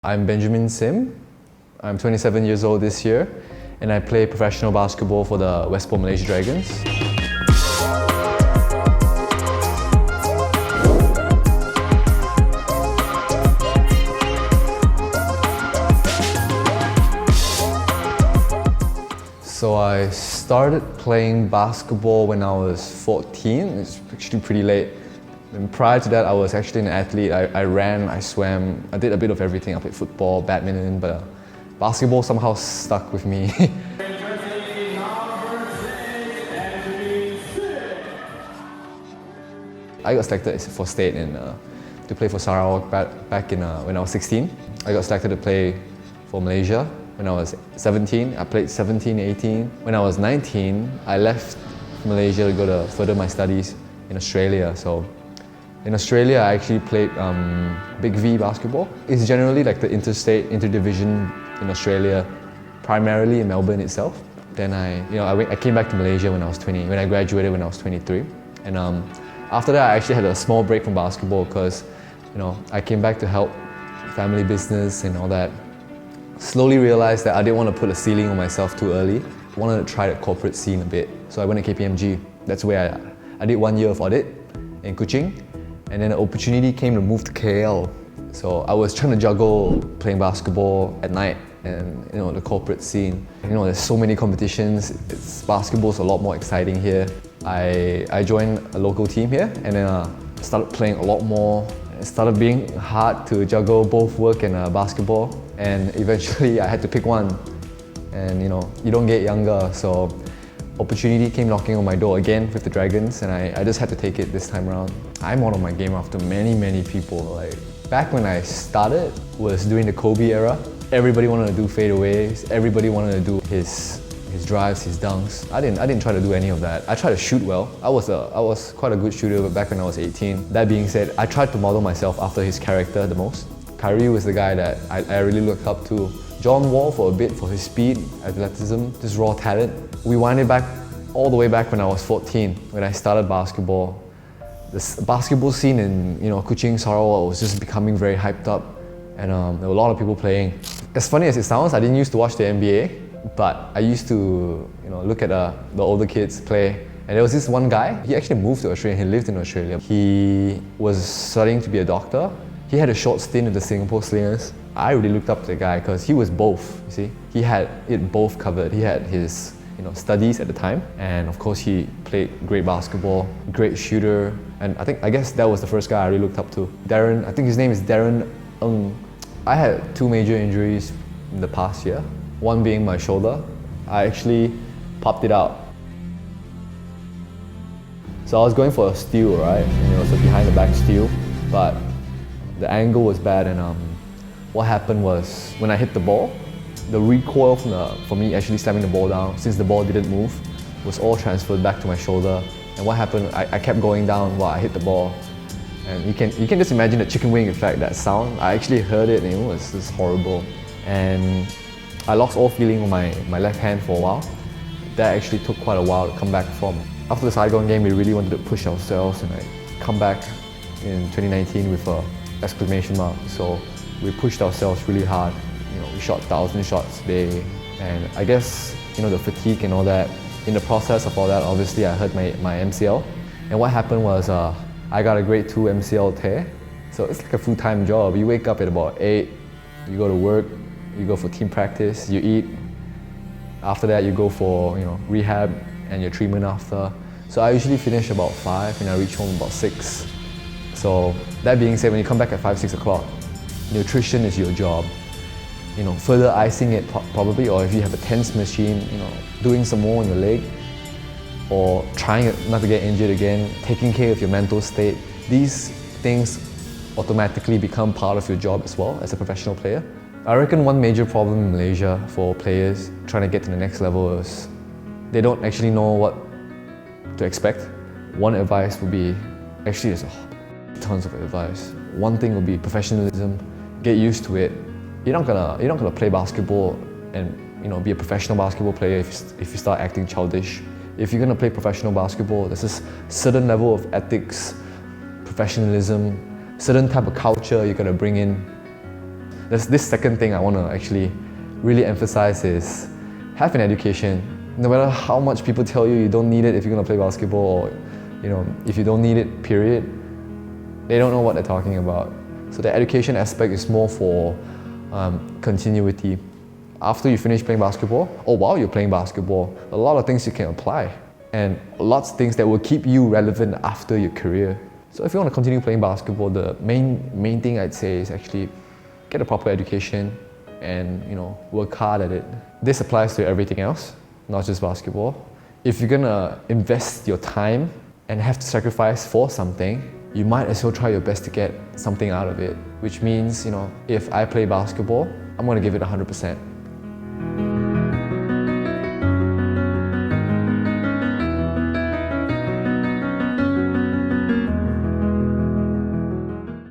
I'm Benjamin Sim. I'm 27 years old this year, and I play professional basketball for the Westports Malaysia Dragons. So I started playing basketball when I was 14. It's actually pretty late. And prior to that, I was actually an athlete. I ran, I swam, I did a bit of everything. I played football, badminton, but basketball somehow stuck with me. I got selected for state to play for Sarawak back in when I was 16. I got selected to play for Malaysia when I was 17. I played 17, 18. When I was 19, I left Malaysia to go to further my studies in Australia. So in Australia, I actually played Big V basketball. It's generally like the interstate, interdivision in Australia, primarily in Melbourne itself. Then I came back to Malaysia when I was 20. When I graduated when I was 23, and after that, I actually had a small break from basketball because I came back to help family business and all that. Slowly realized that I didn't want to put a ceiling on myself too early. I wanted to try the corporate scene a bit. So I went to KPMG. That's where I did 1 year of audit in Kuching. And then an opportunity came to move to KL. So I was trying to juggle playing basketball at night and the corporate scene. There's so many competitions. Basketball's a lot more exciting here. I joined a local team here and then started playing a lot more. It started being hard to juggle both work and basketball. And eventually I had to pick one. And you don't get younger, so opportunity came knocking on my door again with the Dragons, and I just had to take it this time around. I'm out of my game after many people. Like back when I started was during the Kobe era. Everybody wanted to do fadeaways. Everybody wanted to do his drives, his dunks. I didn't try to do any of that. I tried to shoot well. I was quite a good shooter back when I was 18. That being said, I tried to model myself after his character the most. Kyrie was the guy that I really looked up to. John Wall for a bit for his speed, athleticism, just raw talent. We wind it back all the way back when I was 14, when I started basketball. The basketball scene in Kuching, Sarawak was just becoming very hyped up, and there were a lot of people playing. As funny as it sounds, I didn't used to watch the NBA, but I used to look at the older kids play. And there was this one guy, he actually moved to Australia, he lived in Australia. He was studying to be a doctor. He had a short stint at the Singapore Slingers. I really looked up to the guy because he was both, you see. He had it both covered. He had his studies at the time, and of course he played great basketball, great shooter, and I guess that was the first guy I really looked up to. Darren, I think his name is Darren. I had 2 major injuries in the past year, one being my shoulder. I actually popped it out. So I was going for a steal, right? So behind the back steal, but the angle was bad, and what happened was when I hit the ball, the recoil from me actually slamming the ball down, since the ball didn't move, was all transferred back to my shoulder. And what happened, I kept going down while I hit the ball. And you can just imagine the chicken wing effect, that sound. I actually heard it and it was just horrible. And I lost all feeling on my left hand for a while. That actually took quite a while to come back from. After the Saigon game, we really wanted to push ourselves and come back in 2019 with an exclamation mark. So we pushed ourselves really hard. We shot 1,000 shots a day, and I guess the fatigue and all that. In the process of all that, obviously I hurt my MCL, and what happened was I got a grade 2 MCL tear. So it's like a full-time job. You wake up at about 8, you go to work, you go for team practice, you eat. After that, you go for rehab and your treatment after. So I usually finish about 5 and I reach home about 6. So that being said, when you come back at 5, 6 o'clock, nutrition is your job. Further icing it probably, or if you have a tense machine, doing some more on your leg, or trying not to get injured again, taking care of your mental state. These things automatically become part of your job as well as a professional player. I reckon one major problem in Malaysia for players trying to get to the next level is they don't actually know what to expect. One advice would be, actually there's tons of advice. One thing would be professionalism. Get used to it. You're not gonna play basketball and be a professional basketball player if you start acting childish. If you're gonna play professional basketball, there's this certain level of ethics, professionalism, certain type of culture you're gonna bring in. There's this second thing I want to actually really emphasize is have an education. No matter how much people tell you don't need it if you're going to play basketball, or if you don't need it, period, they don't know what they're talking about. So the education aspect is more for continuity. After you finish playing basketball, or while you're playing basketball, a lot of things you can apply, and lots of things that will keep you relevant after your career. So if you want to continue playing basketball, the main thing I'd say is actually get a proper education and work hard at it. This applies to everything else, not just basketball. If you're gonna invest your time and have to sacrifice for something, you might as well try your best to get something out of it. Which means, if I play basketball, I'm gonna give it 100%.